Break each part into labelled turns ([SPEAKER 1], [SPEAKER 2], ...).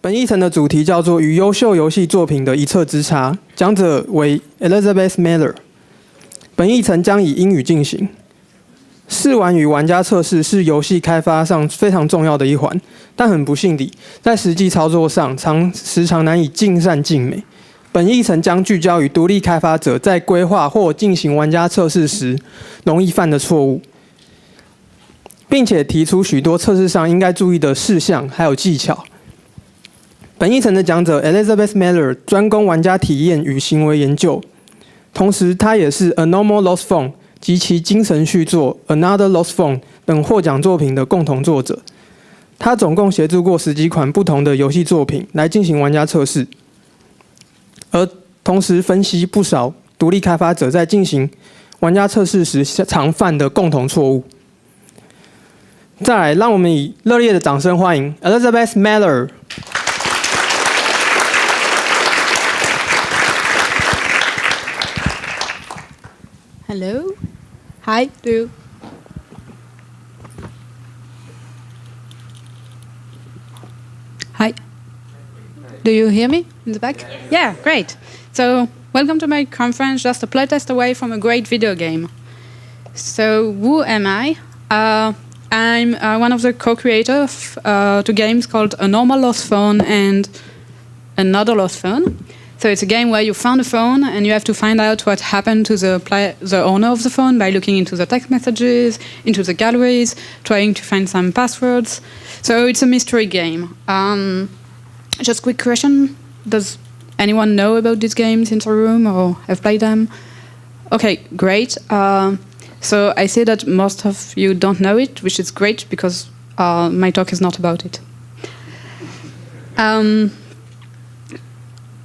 [SPEAKER 1] 本议程的主题叫做"与优秀游戏作品的一测之差"，讲者为 Elizabeth Miller。本议程将以英语进行。试玩与玩家测试是游戏开发上非常重要的一环，但很不幸地，在实际操作上时常难以尽善尽美。本议程将聚焦于独立开发者在规划或进行玩家测试时容易犯的错误，并且提出许多测试上应该注意的事项还有技巧。本议程的讲者 Elizabeth Miller 专攻玩家体验与行为研究，同时她也是 A Normal Lost Phone 及其精神续作 Another Lost Phone 等获奖作品的共同作者。她总共协助过10几款不同的游戏作品来进行玩家测试，而同时分析不少独立开发者在进行玩家测试时常犯的共同错误。再来，让我们以热烈的掌声欢迎 Elizabeth
[SPEAKER 2] Miller。Hello. Hi. Hi. Do you hear me in the back? Yeah, great. So, welcome to my conference, just a playtest away from a great video game. So, who am I? I'm one of the co-creators of two games called A Normal Lost Phone and Another Lost Phone. So it's a game where you found a phone and you have to find out what happened to the owner of the phone by looking into the text messages, into the galleries, trying to find some passwords. So it's a mystery game. Just quick question, does anyone know about these games in the room or have played them? Okay, great. So I see that most of you don't know it, which is great because my talk is not about it.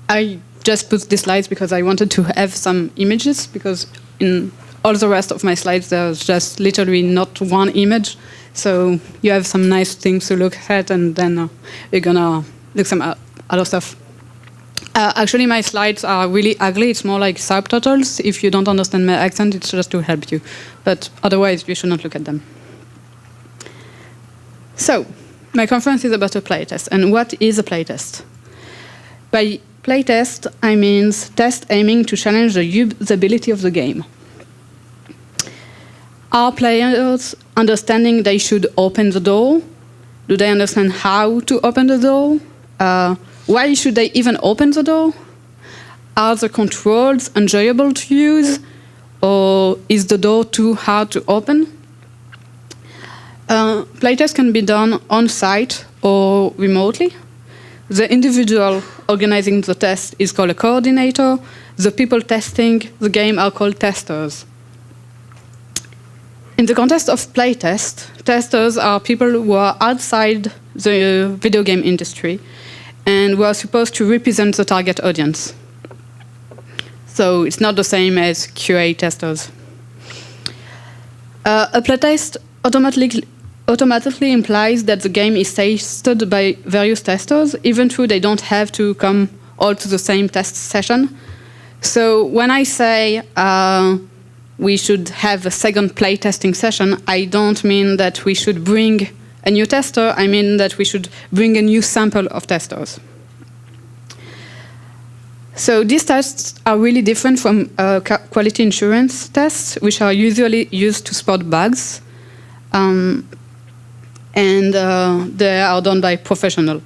[SPEAKER 2] I just put these slides because I wanted to have some images, because in all the rest of my slides there's just literally not one image. So you have some nice things to look at, and then you're gonna look some other stuff. Actually, my slides are really ugly. It's more like subtitles. If you don't understand my accent, it's just to help you. But otherwise, you should not look at them. So, my conference is about a playtest. And what is a playtest? By playtest, I mean test aiming to challenge the usability of the game. Are players understanding they should open the door? Do they understand how to open the door? Why should they even open the door? Are the controls enjoyable to use? Or is the door too hard to open? Playtests can be done on-site or remotely. The individual organizing the test is called a coordinator. The people testing the game are called testers. In the context of playtest, testers are people who are outside the video game industry and who are supposed to represent the target audience. So it's not the same as QA testers. A playtest automatically implies that the game is tested by various testers, even though they don't have to come all to the same test session. So when I say we should have a second playtesting session, I don't mean that we should bring a new tester, I mean that we should bring a new sample of testers. So these tests are really different from quality assurance tests, which are usually used to spot bugs. And they are done by professionals.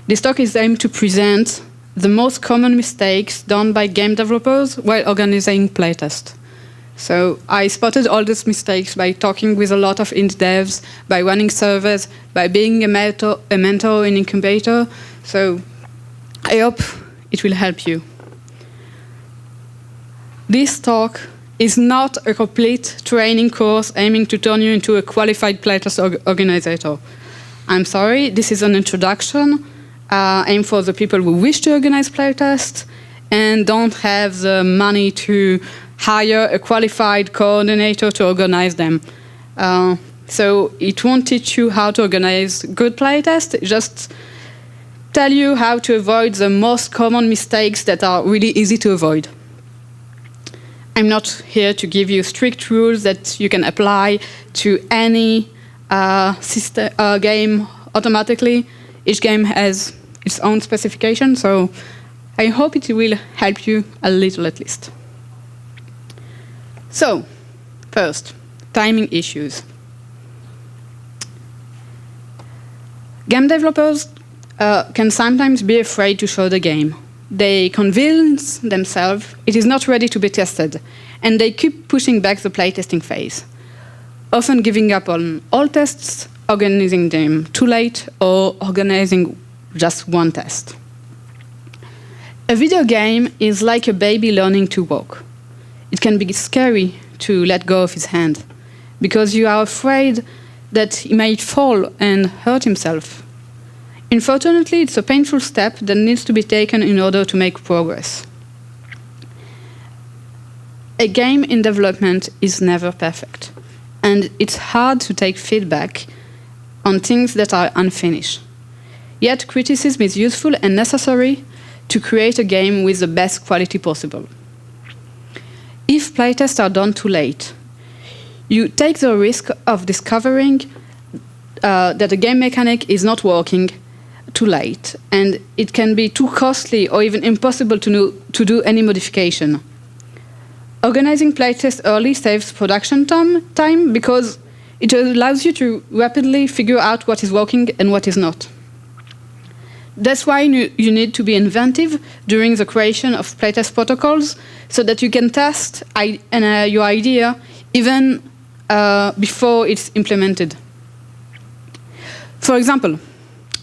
[SPEAKER 2] This talk is aimed to present the most common mistakes done by game developers while organizing playtests. So I spotted all these mistakes by talking with a lot of indie devs, by running surveys, by being a mentor in incubator. So I hope it will help you. This talk is not a complete training course aiming to turn you into a qualified playtest organizer. I'm sorry, this is an introduction aimed for the people who wish to organize playtests and don't have the money to hire a qualified coordinator to organize them. So it won't teach you how to organize good playtests, just tell you how to avoid the most common mistakes that are really easy to avoid. I'm not here to give you strict rules that you can apply to any game automatically. Each game has its own specification, so I hope it will help you a little at least. So, first, timing issues. Game developers can sometimes be afraid to show the game. They convince themselves it is not ready to be tested, and they keep pushing back the playtesting phase, often giving up on all tests, organizing them too late, or organizing just one test. A video game is like a baby learning to walk. It can be scary to let go of his hand, because you are afraid that he might fall and hurt himself. Unfortunately, it's a painful step that needs to be taken in order to make progress. A game in development is never perfect, and it's hard to take feedback on things that are unfinished. Yet criticism is useful and necessary to create a game with the best quality possible. If playtests are done too late, you take the risk of discovering that the game mechanic is not working too late, and it can be too costly or even impossible to do any modification. Organizing playtests early saves production time because it allows you to rapidly figure out what is working and what is not. That's why you need to be inventive during the creation of playtest protocols so that you can test your idea even before it's implemented. For example,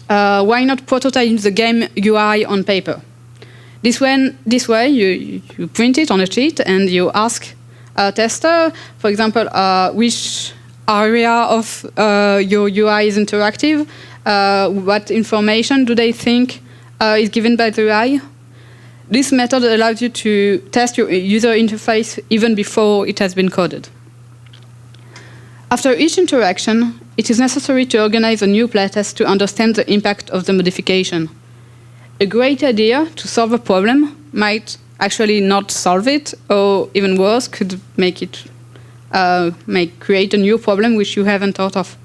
[SPEAKER 2] why not prototype the game UI on paper? This way you print it on a sheet and you ask a tester, for example, which area of your UI is interactive, what information do they think is given by the UI. This method allows you to test your user interface even before it has been coded. After each interaction, it is necessary to organize a new playtest to understand the impact of the modification. A great idea to solve a problem might actually not solve it, or even worse, could create a new problem which you haven't thought of.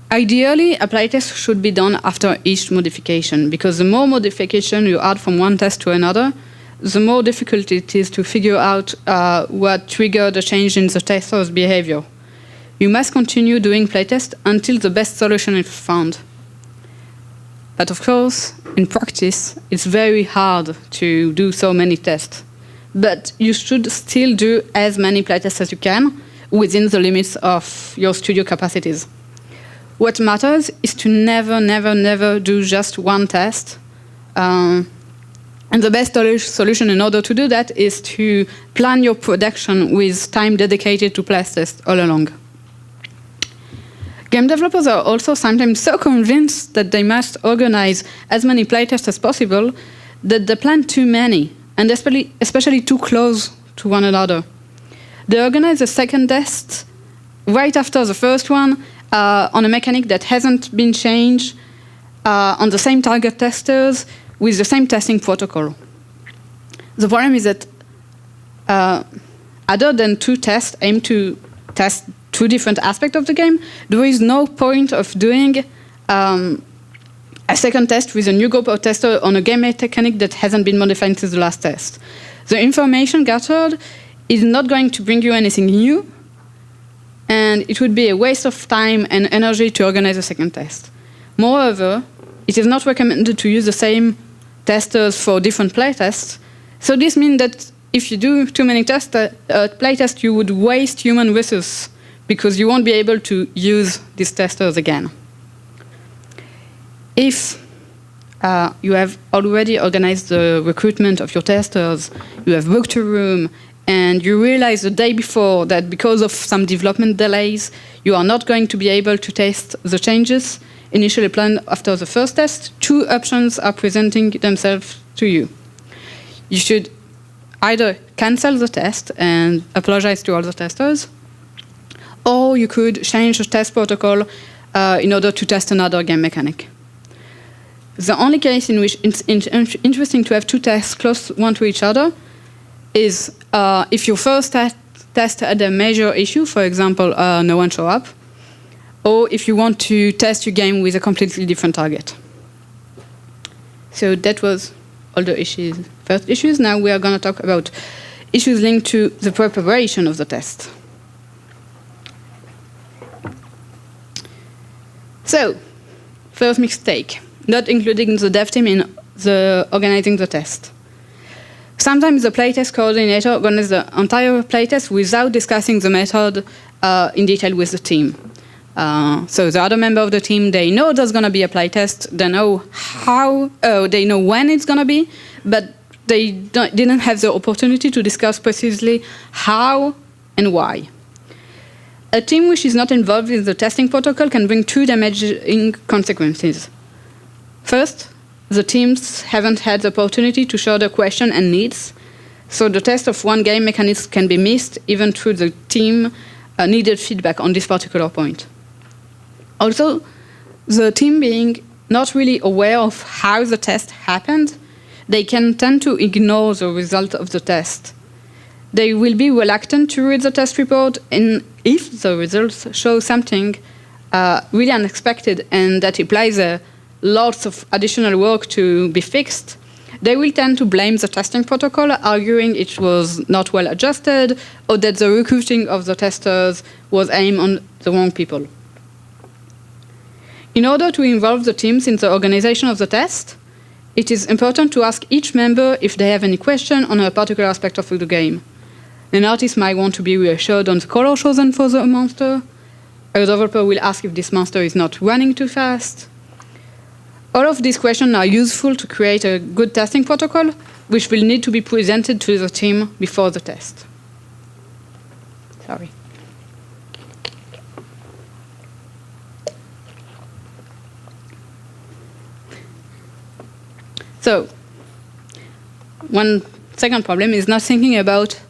[SPEAKER 2] Ideally, a playtest should be done after each modification, because the more modification you add from one test to another, the more difficult it is to figure out what triggered the change in the tester's behavior. You must continue doing playtests until the best solution is found. But of course, in practice, it's very hard to do so many tests. But you should still do as many playtests as you can within the limits of your studio capacities. What matters is to never do just one test. And the best solution in order to do that is to plan your production with time dedicated to playtests all along. Game developers are also sometimes so convinced that they must organize as many playtests as possible that they plan too many, and especially too close to one another. They organize a second test right after the first one on a mechanic that hasn't been changed, on the same target testers, with the same testing protocol. The problem is that other than two tests aimed to test two different aspects of the game, there is no point of doing a second test with a new group of testers on a game mechanic that hasn't been modified since the last test. The information gathered is not going to bring you anything new, and it would be a waste of time and energy to organize a second test. Moreover, it is not recommended to use the same testers for different playtests, so this means that if you do too many playtests, you would waste human resources because you won't be able to use these testers again. If you have already organized the recruitment of your testers, you have booked a room, and you realize the day before that because of some development delays, you are not going to be able to test the changes initially planned after the first test, two options are presenting themselves to you. You should either cancel the test and apologize to all the testers, or you could change the test protocol in order to test another game mechanic. The only case in which it's interesting to have two tests close one to each other is if your first test had a major issue, for example, no one showed up, or if you want to test your game with a completely different target. So that was all the issues, first issues. Now we are going to talk about issues linked to the preparation of the test. So, first mistake, not including the dev team in the organizing the test. Sometimes the playtest coordinator organizes the entire playtest without discussing the method in detail with the team. So the other member of the team, they know there's going to be a playtest, they know they know when it's going to be, but they didn't have the opportunity to discuss precisely how and why. A team which is not involved in the testing protocol can bring two damaging consequences. First, the teams haven't had the opportunity to show their question and needs, so the test of one game mechanism can be missed even through the team needed feedback on this particular point. Also, the team being not really aware of how the test happened, they can tend to ignore the result of the test. They will be reluctant to read the test report, and if the results show something really unexpected and that implies lots of additional work to be fixed, they will tend to blame the testing protocol, arguing it was not well adjusted or that the recruiting of the testers was aimed on the wrong people. In order to involve the teams in the organization of the test, it is important to ask each member if they have any question on a particular aspect of the game. An artist might want to be reassured on the color chosen for the monster. A developer will ask if this monster is not running too fast. All of these questions are useful to create a good testing protocol, which will need to be presented to the team before the test. Sorry. So, one second problem is not thinking about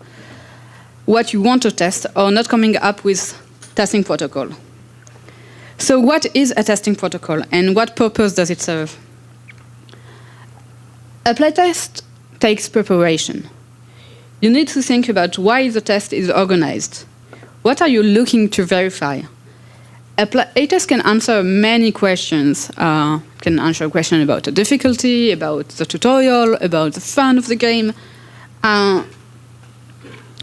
[SPEAKER 2] what you want to test or not coming up with testing protocol. So what is a testing protocol and what purpose does it serve? A playtest takes preparation. You need to think about why the test is organized. What are you looking to verify? A playtest can answer many questions. Can answer a question about the difficulty, about the tutorial, about the fun of the game.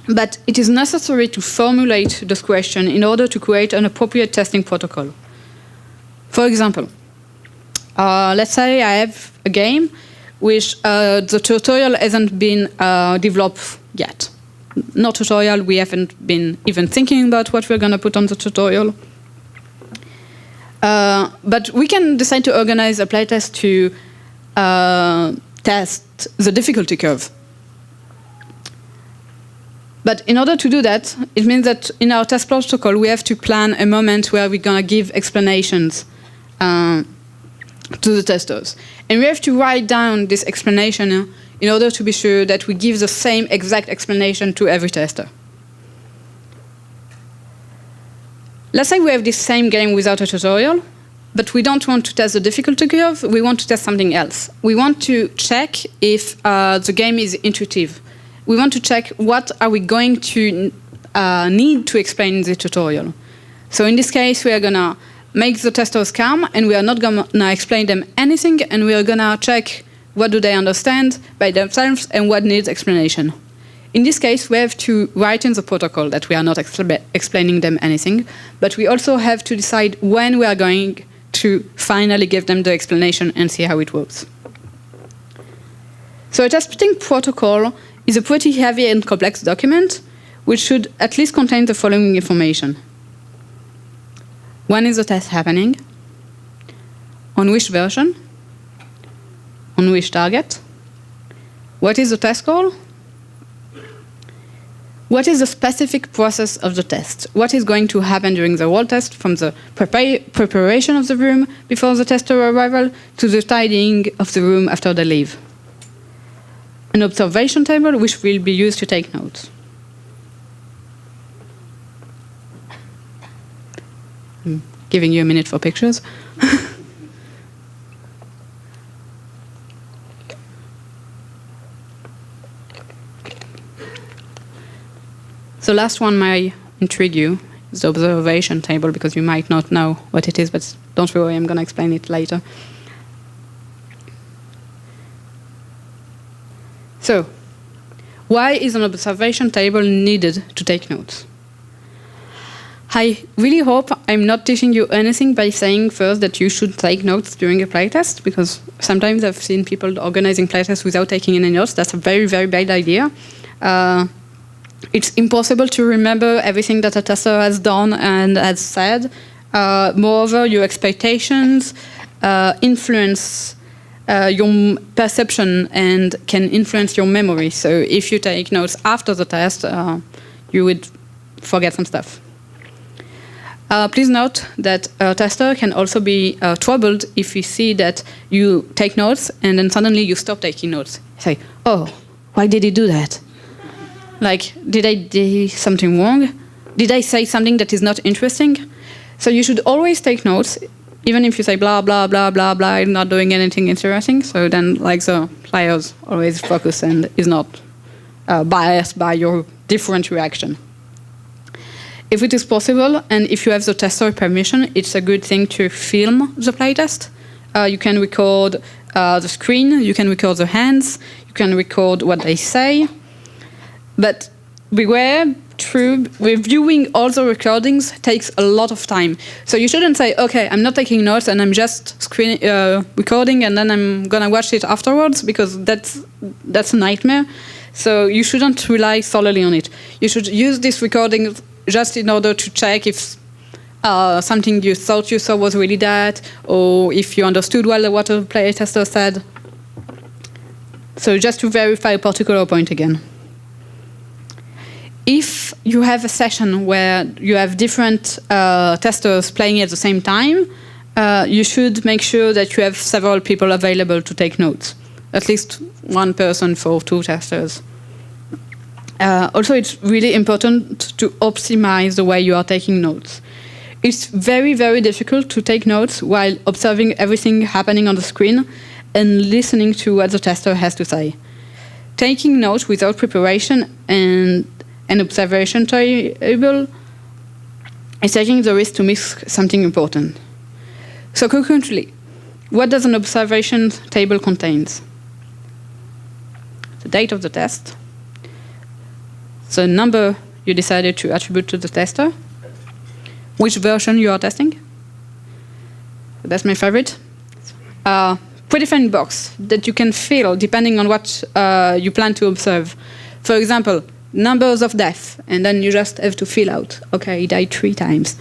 [SPEAKER 2] But it is necessary to formulate this question in order to create an appropriate testing protocol. For example, let's say I have a game which the tutorial hasn't been developed yet. No tutorial, we haven't been even thinking about what we're going to put on the tutorial. But we can decide to organize a playtest to test the difficulty curve. But in order to do that, it means that in our test protocol, we have to plan a moment where we're going to give explanations to the testers. And we have to write down this explanation in order to be sure that we give the same exact explanation to every tester. Let's say we have this same game without a tutorial, but we don't want to test the difficulty curve, we want to test something else. We want to check if the game is intuitive. We want to check what are we going to need to explain in the tutorial. So in this case, we are going to make the testers calm, and we are not going to explain them anything, and we are going to check what do they understand by themselves and what needs explanation. In this case, we have to write in the protocol that we are not explaining them anything, but we also have to decide when we are going to finally give them the explanation and see how it works. So a testing protocol is a pretty heavy and complex document, which should at least contain the following information. When is the test happening? On which version? On which target? What is the test goal? What is the specific process of the test? What is going to happen during the whole test, from the preparation of the room before the tester arrival to the tidying of the room after they leave? An observation table which will be used to take notes. I'm giving you a minute for pictures. The last one might intrigue you. the observation table, because you might not know what it is, but don't worry, I'm going to explain it later. So, why is an observation table needed to take notes? I really hope I'm not teaching you anything by saying first that you should take notes during a playtest, because sometimes I've seen people organizing playtests without taking any notes. That's a very, very bad idea. It's impossible to remember everything that a tester has done and has said. Moreover, your expectations influence your perception and can influence your memory. So if you take notes after the test, you would forget some stuff. Please note that a tester can also be troubled if you see that you take notes and then suddenly you stop taking notes. You say, oh, why did he do that? Like, did I do something wrong? Did I say something that is not interesting? So you should always take notes, even if you say blah, blah, blah, blah, blah, not doing anything interesting. So then, like, the players always focus and is not biased by your different reaction. If it is possible, and if you have the tester permission, it's a good thing to film the playtest. You can record the screen, you can record the hands, you can record what they say. But beware, reviewing all the recordings takes a lot of time. So you shouldn't say, okay, I'm not taking notes and I'm just recording and then I'm going to watch it afterwards, because that's a nightmare. So you shouldn't rely solely on it. You should use this recording just in order to check if something you thought you saw was really that, or if you understood well what a playtester said. So just to verify a particular point again. If you have a session where you have different testers playing at the same time, you should make sure that you have several people available to take notes. At least one person for 2 testers. Also, it's really important to optimize the way you are taking notes. It's very, very difficult to take notes while observing everything happening on the screen and listening to what the tester has to say. Taking notes without preparation and an observation table is taking the risk to miss something important. So concurrently, what does an observation table contain? The date of the test, the number you decided to attribute to the tester, which version you are testing. That's my favorite. Predefined box that you can fill depending on what you plan to observe. For example, numbers of deaths, and then you just have to fill out, okay, he died 3 times.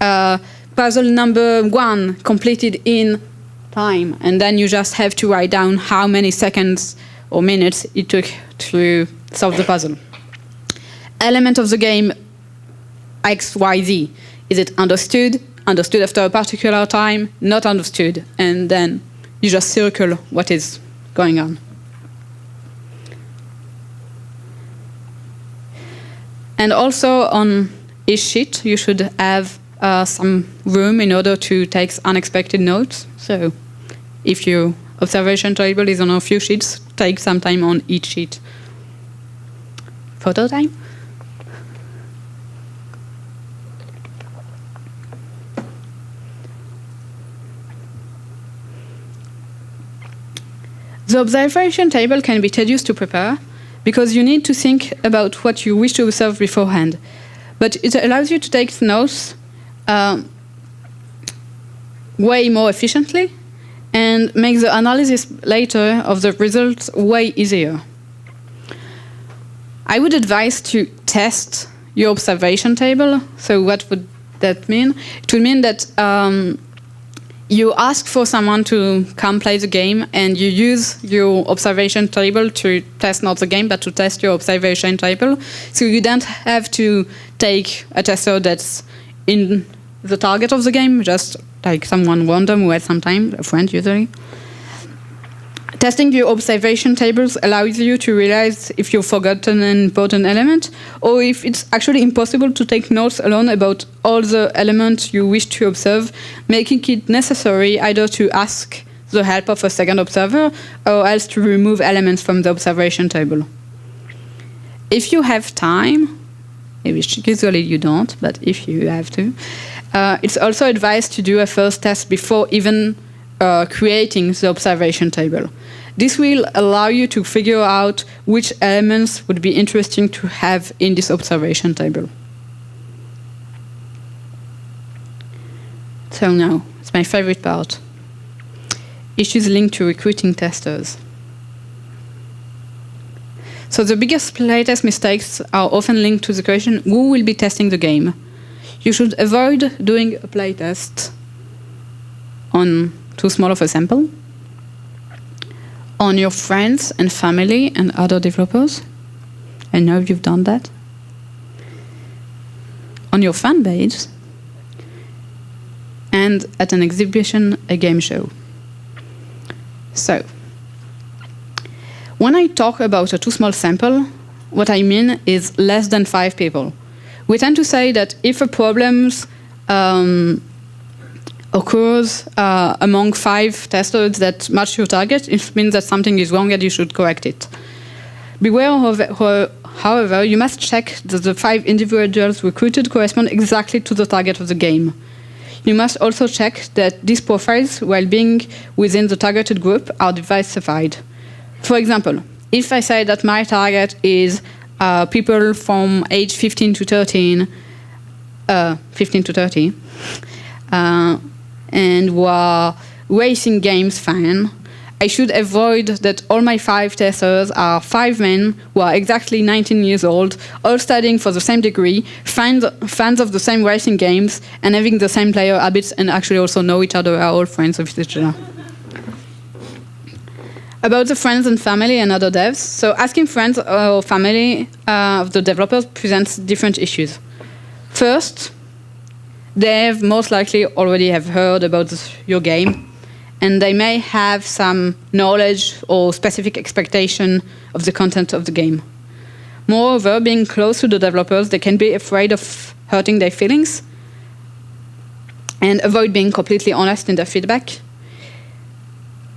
[SPEAKER 2] Puzzle number 1 completed in time, and then you just have to write down how many seconds or minutes it took to solve the puzzle. Element of the game X, Y, Z. Is it understood? Understood after a particular time? Not understood. And then you just circle what is going on. And also on each sheet, you should have some room in order to take unexpected notes. So if your observation table is on a few sheets, take some time on each sheet. Photo time? The observation table can be tedious to prepare because you need to think about what you wish to observe beforehand. But it allows you to take notes way more efficiently and make the analysis later of the results way easier. I would advise to test your observation table. So what would that mean? It would mean that you ask for someone to come play the game, and you use your observation table to test not the game, but to test your observation table. So you don't have to take a tester that's in the target of the game, just like someone random who has some time, a friend usually. Testing your observation tables allows you to realize if you've forgotten an important element, or if it's actually impossible to take notes alone about all the elements you wish to observe, making it necessary either to ask the help of a second observer, or else to remove elements from the observation table. If you have time, which usually you don't, but if you have to. It's also advised to do a first test before even creating the observation table. This will allow you to figure out which elements would be interesting to have in this observation table. So now, it's my favorite part. Issues linked to recruiting testers. So the biggest playtest mistakes are often linked to the question, who will be testing the game? You should avoid doing a playtest on too small of a sample, on your friends and family and other developers. I know you've done that. On your fan page, and at an exhibition, a game show. So, when I talk about a too small sample, what I mean is less than 5 people. We tend to say that if a problem occurs among 5 testers that match your target, it means that something is wrong and you should correct it. Beware of, however, you must check that the 5 individuals recruited correspond exactly to the target of the game. You must also check that these profiles, while being within the targeted group, are diversified. For example, if I say that my target is people from age 15 to 30, and who are racing games fan, I should avoid that all my 5 testers are 5 men who are exactly 19 years old, all studying for the same degree, fans of the same racing games, and having the same player habits, and actually also know each other, are all friends of each other. About the friends and family and other devs. So asking friends or family of the developers presents different issues. First, they most likely already have heard about your game, and they may have some knowledge or specific expectation of the content of the game. Moreover, being close to the developers, they can be afraid of hurting their feelings and avoid being completely honest in their feedback.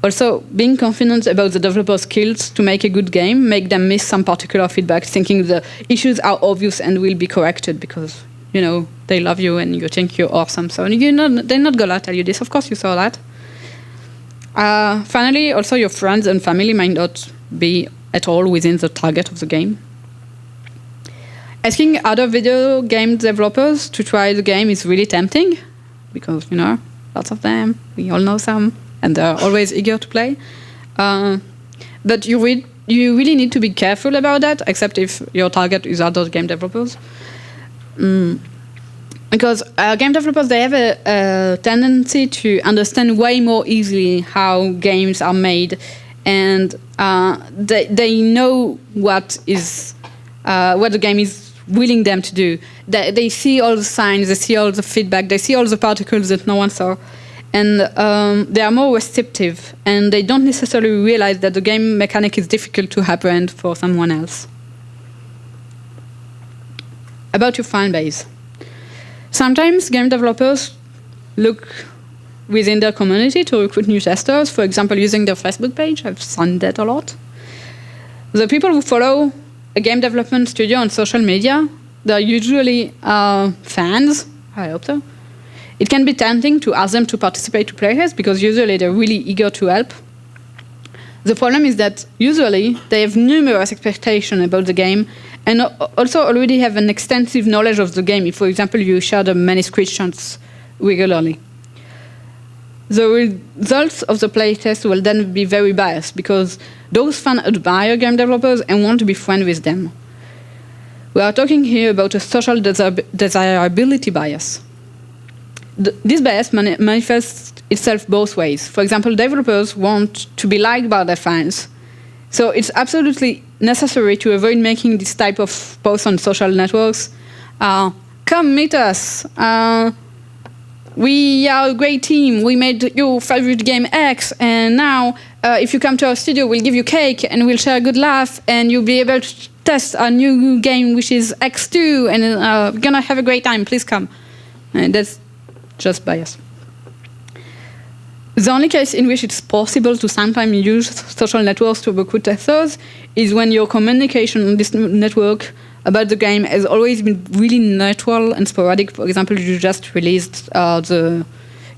[SPEAKER 2] Also, being confident about the developer's skills to make a good game make them miss some particular feedback, thinking the issues are obvious and will be corrected because, you know, they love you and you think you're awesome. So they're not gonna tell you this. Of course, you saw that. Finally, also your friends and family might not be at all within the target of the game. Asking other video game developers to try the game is really tempting because, you know, lots of them, we all know some, and they're always eager to play. But you really need to be careful about that, except if your target is other game developers. Because game developers, they have a tendency to understand way more easily how games are made, and they know what the game is willing them to do. They see all the signs, they see all the feedback, they see all the particles that no one saw, and they are more receptive, and they don't necessarily realize that the game mechanic is difficult to apprehend for someone else. About your fan base. Sometimes game developers look within their community to recruit new testers, for example, using their Facebook page. I've seen that a lot. The people who follow a game development studio on social media, they're usually fans, I hope so. It can be tempting to ask them to participate to playtests because usually they're really eager to help. The problem is that usually they have numerous expectations about the game and also already have an extensive knowledge of the game if, for example, you share the many screenshots regularly. The results of the playtest will then be very biased because those fans admire game developers and want to be friends with them. We are talking here about a social desirability bias. This bias manifests itself both ways. For example, developers want to be liked by their fans. So it's absolutely necessary to avoid making this type of posts on social networks. Come meet us. We are a great team. We made your favorite game X. And now, if you come to our studio, we'll give you cake and we'll share a good laugh. And you'll be able to test our new game, which is X2. And we're going to have a great time. Please come. And that's just bias. The only case in which it's possible to sometimes use social networks to recruit testers is when your communication on this network about the game has always been really neutral and sporadic. For example, you just released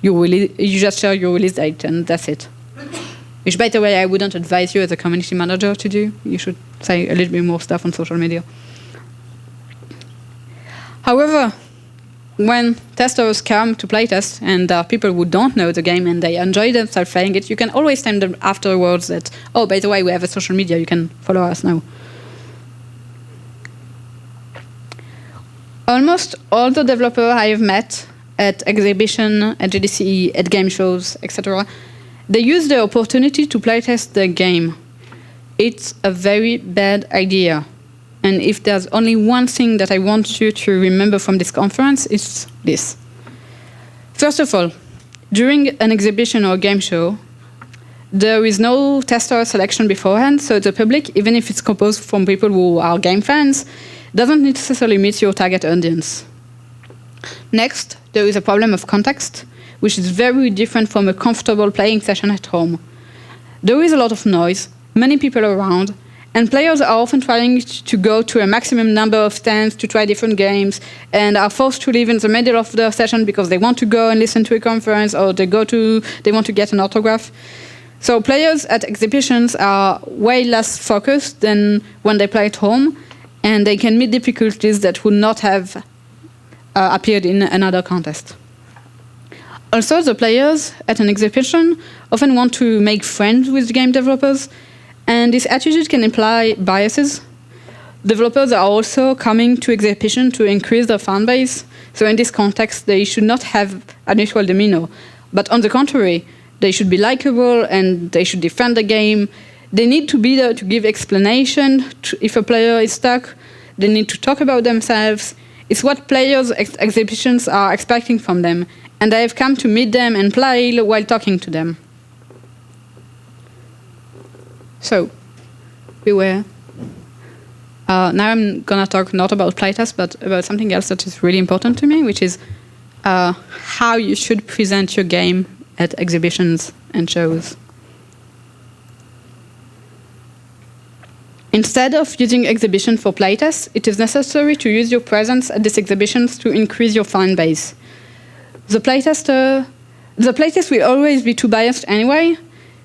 [SPEAKER 2] you just share your release date and that's it. Which, by the way, I wouldn't advise you as a community manager to do. You should say a little bit more stuff on social media. However, when testers come to playtest and there are people who don't know the game and they enjoy themselves playing it, you can always tell them afterwards that, oh, by the way, we have a social media, you can follow us now. Almost all the developers I have met at exhibition, at GDC, at game shows, etc., they use the opportunity to playtest the game. It's a very bad idea. And if there's only one thing that I want you to remember from this conference, it's this. First of all, during an exhibition or game show, there is no tester selection beforehand, so the public, even if it's composed from people who are game fans, doesn't necessarily meet your target audience. Next, there is a problem of context, which is very different from a comfortable playing session at home. There is a lot of noise, many people around, and players are often trying to go to a maximum number of stands to try different games and are forced to leave in the middle of the session because they want to go and listen to a conference or they want to get an autograph. So players at exhibitions are way less focused than when they play at home, and they can meet difficulties that would not have appeared in another contest. Also, the players at an exhibition often want to make friends with game developers, and this attitude can imply biases. Developers are also coming to exhibition to increase their fan base, so in this context, they should not have an equal demeanor. But on the contrary, they should be likable and they should defend the game. They need to be there to give explanation if a player is stuck. They need to talk about themselves. It's what players' exhibitions are expecting from them, and they have come to meet them and play while talking to them. So, beware. Now I'm going to talk not about playtests, but about something else that is really important to me, which is how you should present your game at exhibitions and shows. Instead of using exhibition for playtests, it is necessary to use your presence at these exhibitions to increase your fan base. The playtest will always be too biased anyway,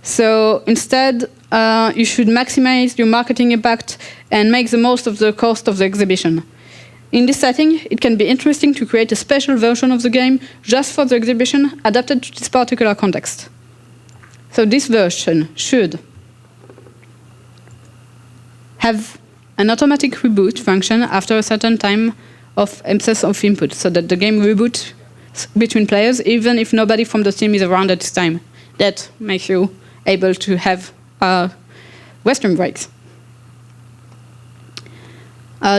[SPEAKER 2] so instead you should maximize your marketing impact and make the most of the cost of the exhibition. In this setting, it can be interesting to create a special version of the game just for the exhibition adapted to this particular context. So this version should have an automatic reboot function after a certain time of absence of input, so that the game reboots between players even if nobody from the team is around at this time. That makes you able to have restroom breaks.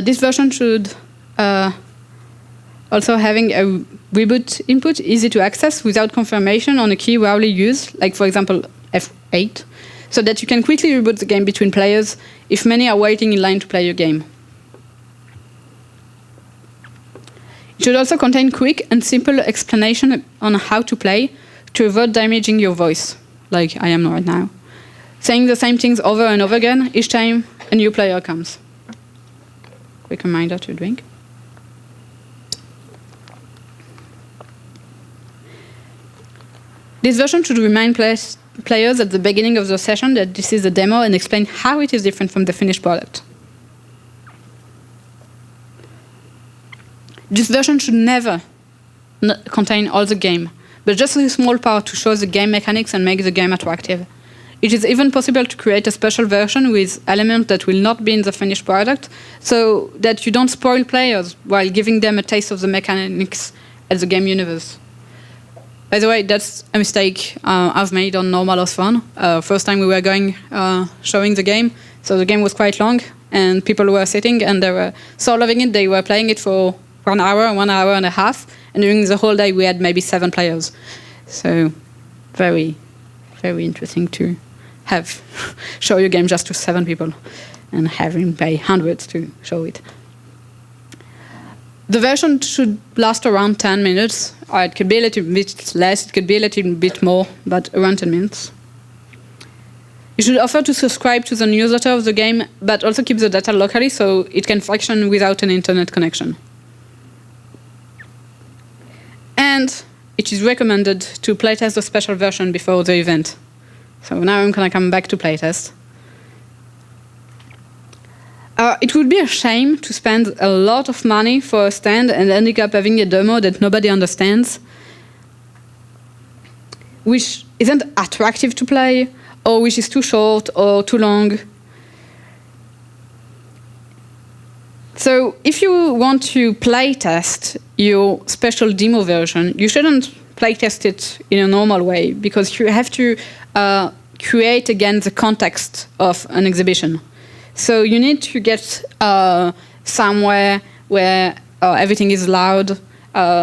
[SPEAKER 2] This version should also having a reboot input easy to access without confirmation on a key rarely used, like for example F8, so that you can quickly reboot the game between players if many are waiting in line to play your game. It should also contain quick and simple explanation on how to play to avoid damaging your voice, like I am right now, saying the same things over and over again each time a new player comes. Quick reminder to drink. This version should remind players at the beginning of the session that this is a demo and explain how it is different from the finished product. This version should never contain all the game, but just a small part to show the game mechanics and make the game attractive. It is even possible to create a special version with elements that will not be in the finished product, so that you don't spoil players while giving them a taste of the mechanics at the game universe. By the way, that's a mistake I've made on Normal or Fun. First time we were showing the game, so the game was quite long, and people were sitting and they were so loving it, they were playing it for 1 hour and a half, and during the whole day we had maybe 7 players. So very, very interesting to have show your game just to 7 people and having pay hundreds to show it. The version should last around 10 minutes, or it could be a little bit less, it could be a little bit more, but around 10 minutes. You should offer to subscribe to the newsletter of the game, but also keep the data locally so it can function without an internet connection. And it is recommended to playtest the special version before the event. So now I'm going to come back to playtest. It would be a shame to spend a lot of money for a stand and ending up having a demo that nobody understands, which isn't attractive to play, or which is too short or too long. So if you want to playtest your special demo version, you shouldn't playtest it in a normal way, because you have to create again the context of an exhibition. So you need to get somewhere where everything is loud,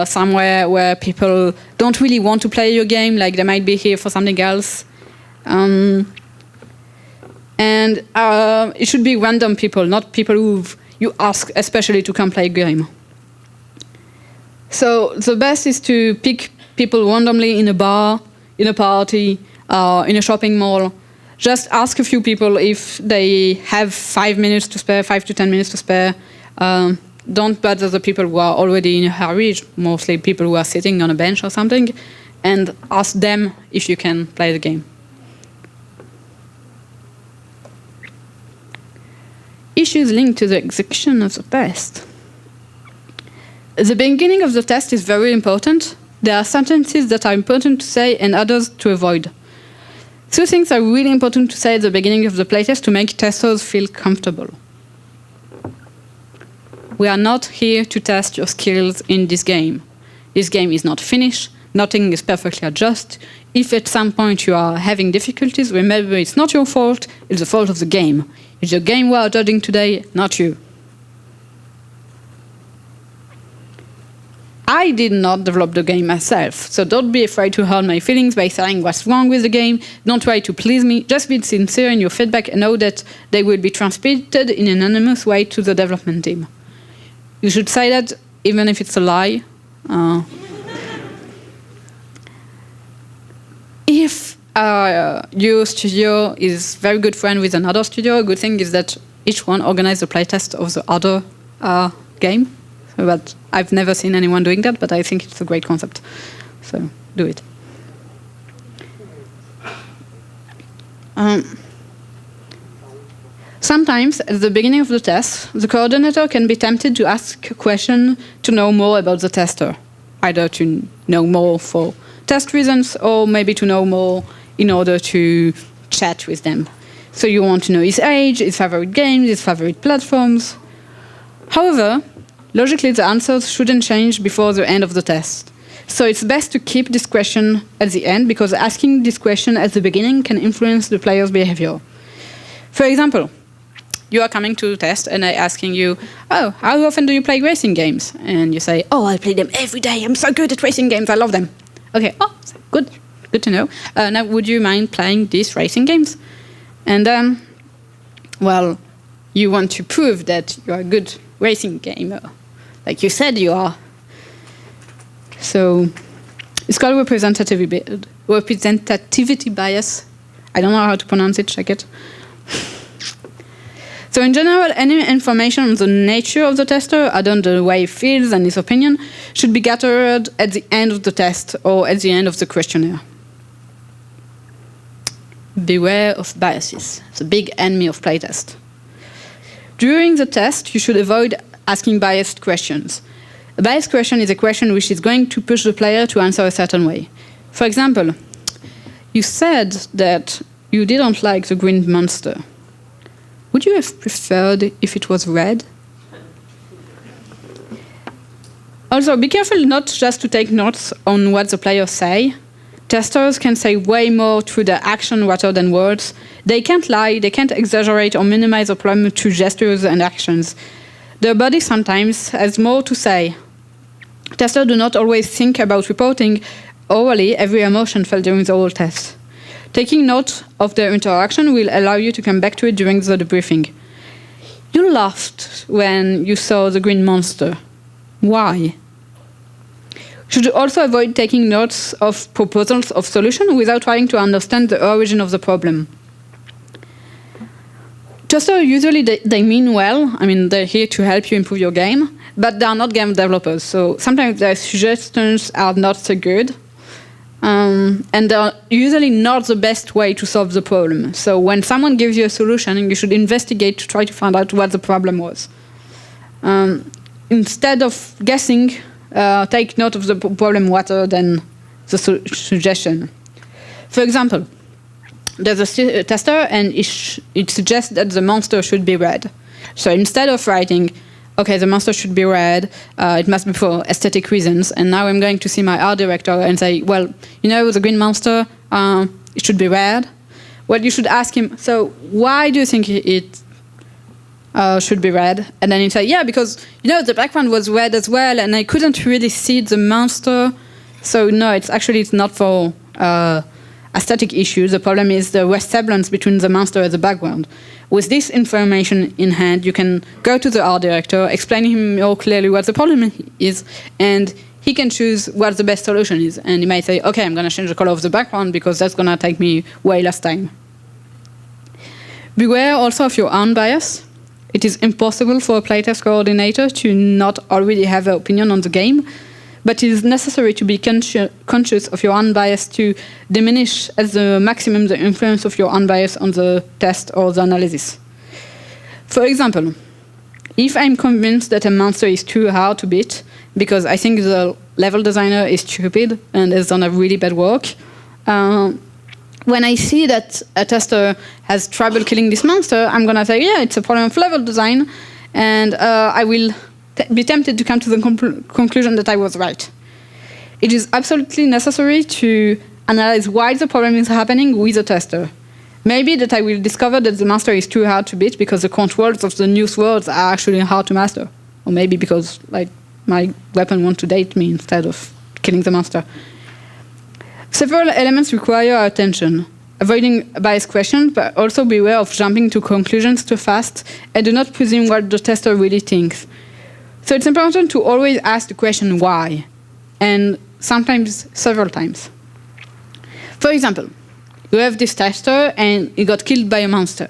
[SPEAKER 2] somewhere where people don't really want to play your game, like they might be here for something else. And it should be random people, not people who you ask especially to come play a game. So the best is to pick people randomly in a bar, in a party, in a shopping mall. Just ask a few people if they have 5 minutes to spare, 5 to 10 minutes to spare. Don't bother the people who are already in a hurry, mostly people who are sitting on a bench or something, and ask them if you can play the game. Issues linked to the execution of the test. The beginning of the test is very important. There are sentences that are important to say and others to avoid. Two things are really important to say at the beginning of the playtest to make testers feel comfortable. We are not here to test your skills in this game. This game is not finished. Nothing is perfectly adjusted. If at some point you are having difficulties, remember it's not your fault, it's the fault of the game. It's the game we are judging today, not you. I did not develop the game myself, so don't be afraid to hurt my feelings by saying what's wrong with the game. Don't try to please me. Just be sincere in your feedback and know that they will be transmitted in an anonymous way to the development team. You should say that even if it's a lie. If your studio is very good friend with another studio, a good thing is that each one organizes the playtest of the other game. But I've never seen anyone doing that, but I think it's a great concept. So do it. Sometimes, at the beginning of the test, the coordinator can be tempted to ask a question to know more about the tester, either to know more for test reasons or maybe to know more in order to chat with them. So you want to know his age, his favorite games, his favorite platforms. However, logically, the answers shouldn't change before the end of the test. So it's best to keep this question at the end, because asking this question at the beginning can influence the player's behavior. For example, you are coming to the test and I'm asking you, oh, how often do you play racing games? And you say, oh, I play them every day. I'm so good at racing games. I love them. Okay, oh, good. Good to know. Now, would you mind playing these racing games? And then, well, you want to prove that you're a good racing gamer, like you said you are. So it's called representativity bias. I don't know how to pronounce it, check it. So in general, any information on the nature of the tester, other than the way he feels and his opinion, should be gathered at the end of the test or at the end of the questionnaire. Beware of biases, the big enemy of playtest. During the test, you should avoid asking biased questions. A biased question is a question which is going to push the player to answer a certain way. For example, you said that you didn't like the green monster. Would you have preferred if it was red? Also, be careful not just to take notes on what the players say. Testers can say way more through their action rather than words. They can't lie, they can't exaggerate or minimize a problem through gestures and actions. Their body sometimes has more to say. Testers do not always think about reporting orally every emotion felt during the whole test. Taking note of their interaction will allow you to come back to it during the debriefing. You laughed when you saw the green monster. Why? Should also avoid taking notes of proposals of solution without trying to understand the origin of the problem. Testers usually they mean well. I mean, they're here to help you improve your game, but they are not game developers. So sometimes their suggestions are not so good, and they're usually not the best way to solve the problem. So when someone gives you a solution, you should investigate to try to find out what the problem was. Instead of guessing, take note of the problem rather than the suggestion. For example, there's a tester and it suggests that the monster should be red. So instead of writing, okay, the monster should be red, it must be for aesthetic reasons, and now I'm going to see my art director and say, well, you know, the green monster, it should be red. Well, you should ask him, so why do you think it should be red? And then he'd say, yeah, because, you know, the background was red as well, and I couldn't really see the monster. So no, it's not for aesthetic issues. The problem is the resemblance between the monster and the background. With this information in hand, you can go to the art director, explain to him more clearly what the problem is, and he can choose what the best solution is. And he might say, okay, I'm going to change the color of the background because that's going to take me way less time. Beware also of your own bias. It is impossible for a playtest coordinator to not already have an opinion on the game, but it is necessary to be conscious of your own bias to diminish at the maximum the influence of your own bias on the test or the analysis. For example, if I'm convinced that a monster is too hard to beat because I think the level designer is stupid and has done a really bad work, when I see that a tester has trouble killing this monster, I'm going to say, yeah, it's a problem of level design, and I will be tempted to come to the conclusion that I was right. It is absolutely necessary to analyze why the problem is happening with the tester. Maybe that I will discover that the monster is too hard to beat because the controls of the new swords are actually hard to master. Or maybe because like my weapon wants to date me instead of killing the monster. Several elements require our attention. Avoiding biased questions, but also beware of jumping to conclusions too fast, and do not presume what the tester really thinks. So it's important to always ask the question why, and sometimes several times. For example, you have this tester and he got killed by a monster.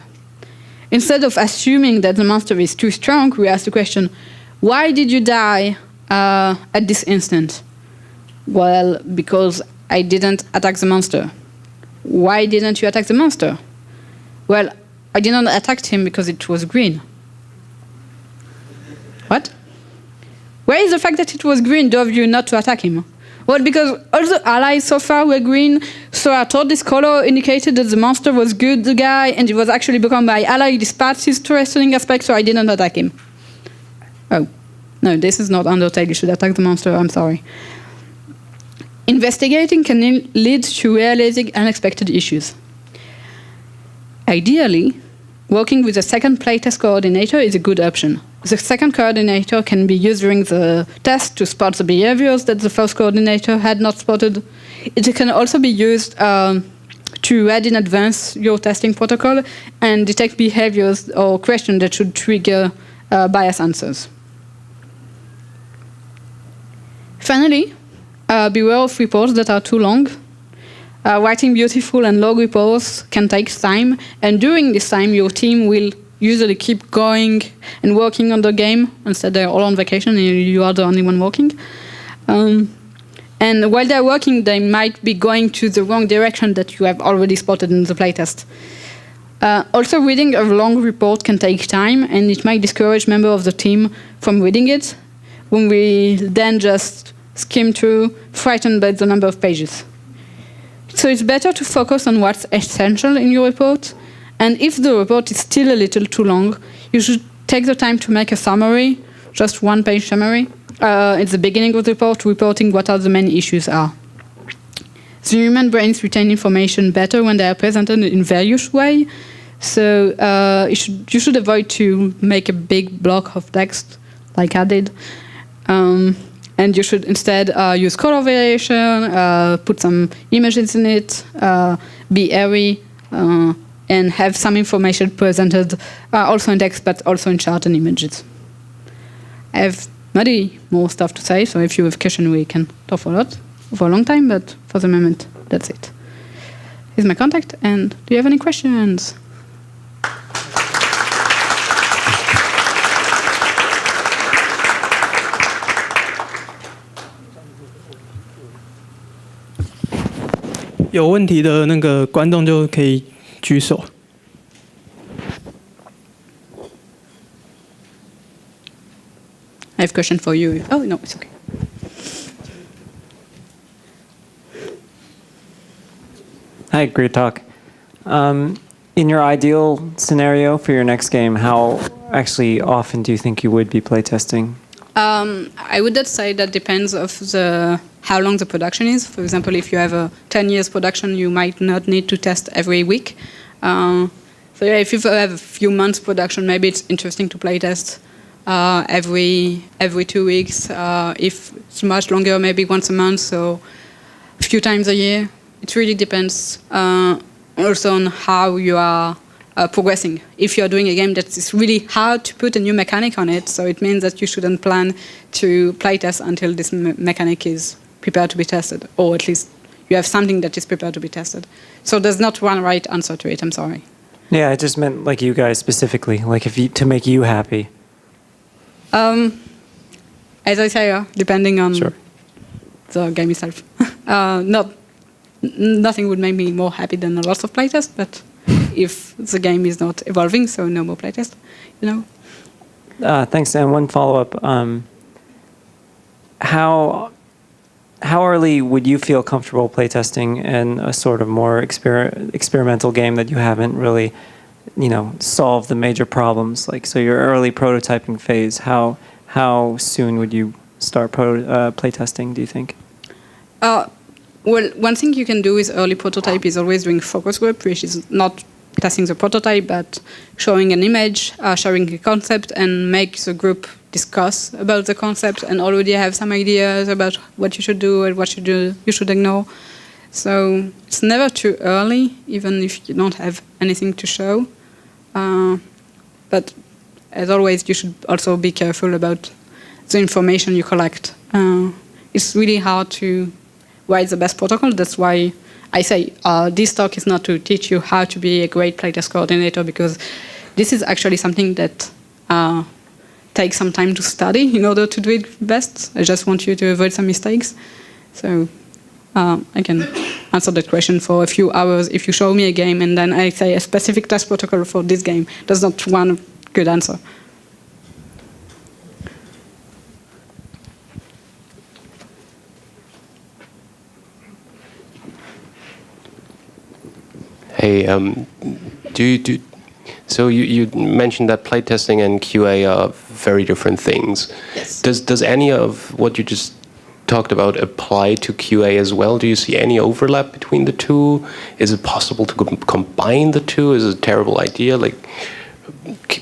[SPEAKER 2] Instead of assuming that the monster is too strong, we ask the question, why did you die at this instant? Well, because I didn't attack the monster. Why didn't you attack the monster? Well, I didn't attack him because it was green. What? Where is the fact that it was green drove you not to attack him? Well, because all the allies so far were green, so I thought this color indicated that the monster was good, the guy, and it was actually become my ally despite his threatening aspect, so I didn't attack him. Oh, no, this is not Undertale, you should attack the monster, I'm sorry. Investigating can lead to realizing unexpected issues. Ideally, working with a second playtest coordinator is a good option. The second coordinator can be used during the test to spot the behaviors that the first coordinator had not spotted. It can also be used to read in advance your testing protocol and detect behaviors or questions that should trigger bias answers. Finally, beware of reports that are too long. Writing beautiful and long reports can take time, and during this time your team will usually keep going and working on the game. Instead, they're all on vacation and you are the only one working. And while they're working, they might be going to the wrong direction that you have already spotted in the playtest. Also, reading a long report can take time, and it might discourage members of the team from reading it, when we then just skim through, frightened by the number of pages. So it's better to focus on what's essential in your report, and if the report is still a little too long, you should take the time to make a summary, just one-page summary, at the beginning of the report, reporting what are the main issues are. The human brains retain information better when they are presented in various ways, so you should avoid to make a big block of text, like I did. And you should instead use color variation, put some images in it, be airy, and have some information presented also in text, but also in chart and images. I have many more stuff to say, so if you have questions, we can talk for a long time, but for the moment, that's it. Here's my contact, and do you have any questions?
[SPEAKER 1] 有问题的那个观众就可以举手。
[SPEAKER 2] I have a question for you. Oh, no, it's okay.
[SPEAKER 3] Hi, great talk. In your ideal scenario for your next game, how actually often do you think you would be playtesting?
[SPEAKER 2] I would not say that depends of how long the production is. For example, if you have a 10 years production, you might not need to test every week. So yeah, if you have a few months production, maybe it's interesting to playtest every 2 weeks. If it's much longer, maybe once a month, so a few times a year. It really depends also on how you are progressing. If you're doing a game that is really hard to put a new mechanic on it, so it means that you shouldn't plan to playtest until this mechanic is prepared to be tested, or at least you have something that is prepared to be tested. So there's not one right answer to it, I'm sorry.
[SPEAKER 3] Yeah, I just meant like you guys specifically, like to make you happy.
[SPEAKER 2] As I say, depending on the game itself. Nothing would make me more happy than a lot of playtests, but if the game is not evolving, so no more playtest, you know.
[SPEAKER 3] Thanks. And one follow-up. How early would you feel comfortable playtesting in a sort of more experimental game that you haven't really, solved the major problems? Like, so your early prototyping phase, how soon would you start playtesting, do you think?
[SPEAKER 2] Well, one thing you can do with early prototype is always doing focus group, which is not testing the prototype, but showing an image, showing a concept, and make the group discuss about the concept and already have some ideas about what you should do and what you should ignore. So it's never too early, even if you don't have anything to show. But as always, you should also be careful about the information you collect. It's really hard to write the best protocol. That's why I say this talk is not to teach you how to be a great playtest coordinator, because this is actually something that takes some time to study in order to do it best. I just want you to avoid some mistakes. So I can answer that question for a few hours if you show me a game and then I say a specific test protocol for this game. That's not one good answer.
[SPEAKER 4] Hey, so you mentioned that playtesting and QA are very different things.
[SPEAKER 2] Yes.
[SPEAKER 4] Does any of what you just talked about apply to QA as well? Do you see any overlap between the two? Is it possible to combine the two? Is it a terrible idea? Like,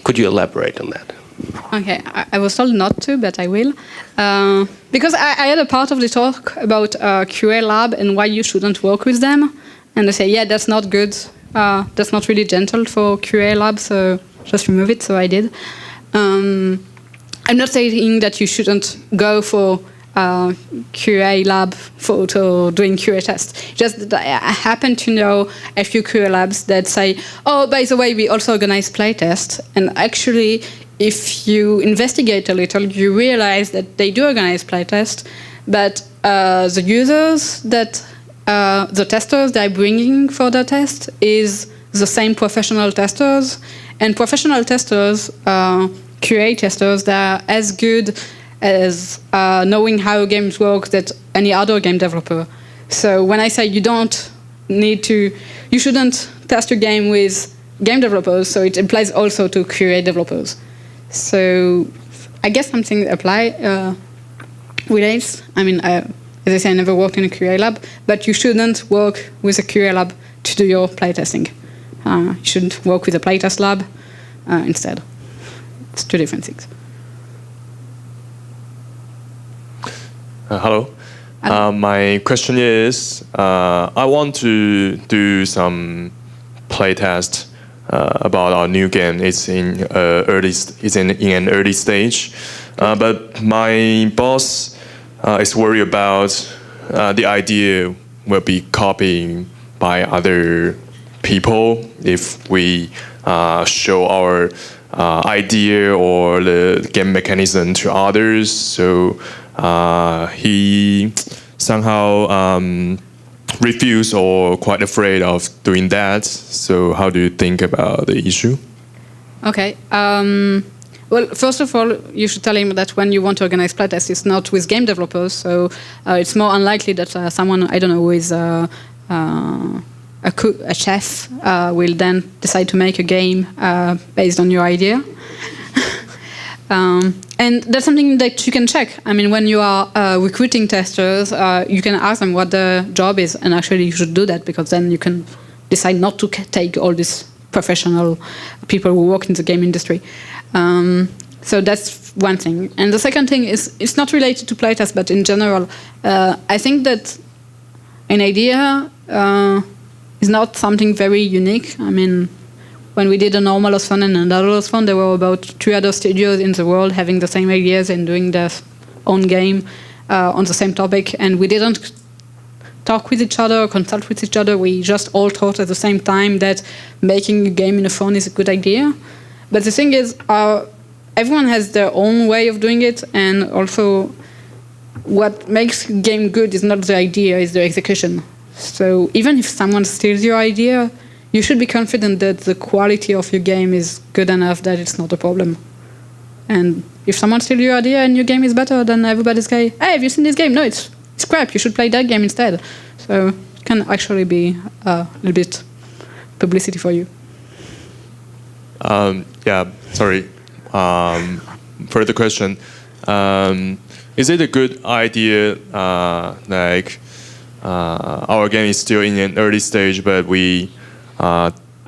[SPEAKER 4] could you elaborate on that?
[SPEAKER 2] Okay, I was told not to, but I will. Because I had a part of the talk about QA lab and why you shouldn't work with them. And I say, yeah, that's not good. That's not really gentle for QA lab, so just remove it. So I did. I'm not saying that you shouldn't go for QA lab for doing QA tests. Just that I happen to know a few QA labs that say, oh, by the way, we also organize playtests. And actually, if you investigate a little, you realize that they do organize playtests, but the users that the testers they're bringing for the test is the same professional testers, and professional testers, QA testers, they're as good as knowing how games work that any other game developer. So when I say you shouldn't test your game with game developers, so it applies also to QA developers. So I guess something relates. I mean, as I say, I never worked in a QA lab, but you shouldn't work with a QA lab to do your playtesting. You should work with a playtest lab instead. It's two different things.
[SPEAKER 5] Hello. My question is, I want to do some playtest about our new game. It's in an early stage, but my boss is worried about the idea will be copied by other people if we show our idea or the game mechanism to others. So he somehow refuse or quite afraid of doing that. So how do you think about the issue?
[SPEAKER 2] Okay. Well, first of all, you should tell him that when you want to organize playtests, it's not with game developers, so it's more unlikely that someone, I don't know, who is a chef will then decide to make a game based on your idea. And that's something that you can check. I mean, when you are recruiting testers, you can ask them what the job is, and actually you should do that, because then you can decide not to take all these professional people who work in the game industry. So that's one thing. And the second thing is, it's not related to playtest, but in general, I think that an idea is not something very unique. I mean, when we did a normal fun and another fun, there were about 3 other studios in the world having the same ideas and doing their own game on the same topic, and we didn't talk with each other or consult with each other. We just all thought at the same time that making a game in a phone is a good idea. But the thing is, everyone has their own way of doing it, and also what makes a game good is not the idea, it's the execution. So even if someone steals your idea, you should be confident that the quality of your game is good enough that it's not a problem. And if someone steals your idea and your game is better, then everybody's say, hey, have you seen this game? No, it's crap, you should play that game instead. So it can actually be a little bit publicity for you.
[SPEAKER 5] Yeah, sorry. Further question. Is it a good idea, our game is still in an early stage, but we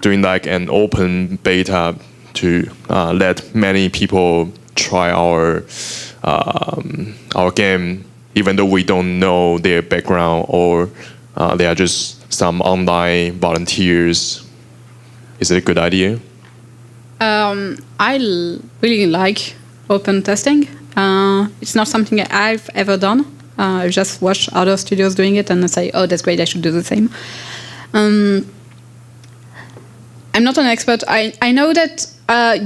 [SPEAKER 5] doing like an open beta to let many people try our game, even though we don't know their background, or they are just some online volunteers? Is it a good idea?
[SPEAKER 2] I really like open testing. It's not something I've ever done. I just watch other studios doing it and I say, oh, that's great, I should do the same. I'm not an expert. I know that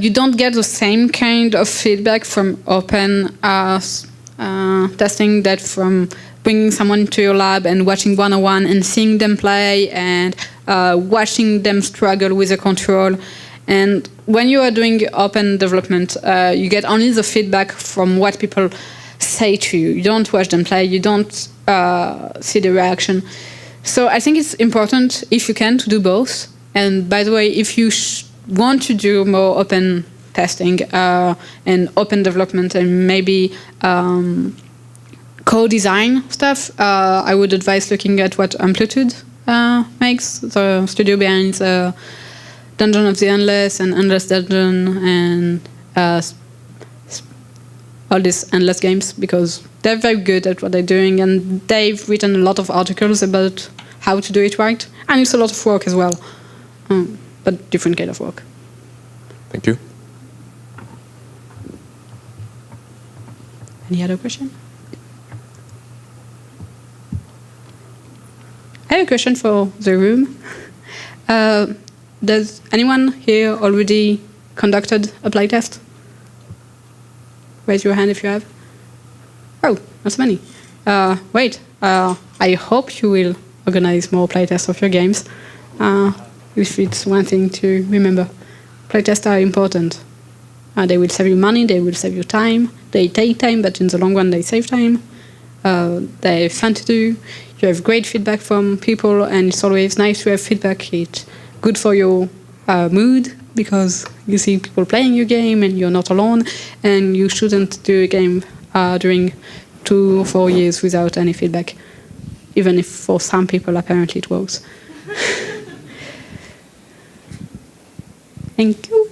[SPEAKER 2] you don't get the same kind of feedback from open testing that from bringing someone to your lab and watching one-on-one and seeing them play and watching them struggle with the control. And when you are doing open development, you get only the feedback from what people say to you. You don't watch them play. You don't see the reaction. So I think it's important, if you can, to do both. And by the way, if you want to do more open testing and open development and maybe co-design stuff, I would advise looking at what Amplitude makes, the studio behind Dungeon of the Endless and Endless Dungeon and all these endless games, because they're very good at what they're doing, and they've written a lot of articles about how to do it right, and it's a lot of work as well, but different kind of work.
[SPEAKER 5] Thank you.
[SPEAKER 2] Any other question? I have a question for the room. Does anyone here already conducted a playtest? Raise your hand if you have. Oh, not so many. Wait, I hope you will organize more playtests of your games. If it's one thing to remember. Playtests are important. They will save you money, they will save you time. They take time, but in the long run they save time. They're fun to do. You have great feedback from people, and it's always nice to have feedback. It's good for your mood, because you see people playing your game and you're not alone, and you shouldn't do a game during 2 or 4 years without any feedback, even if for some people apparently it works. Thank you.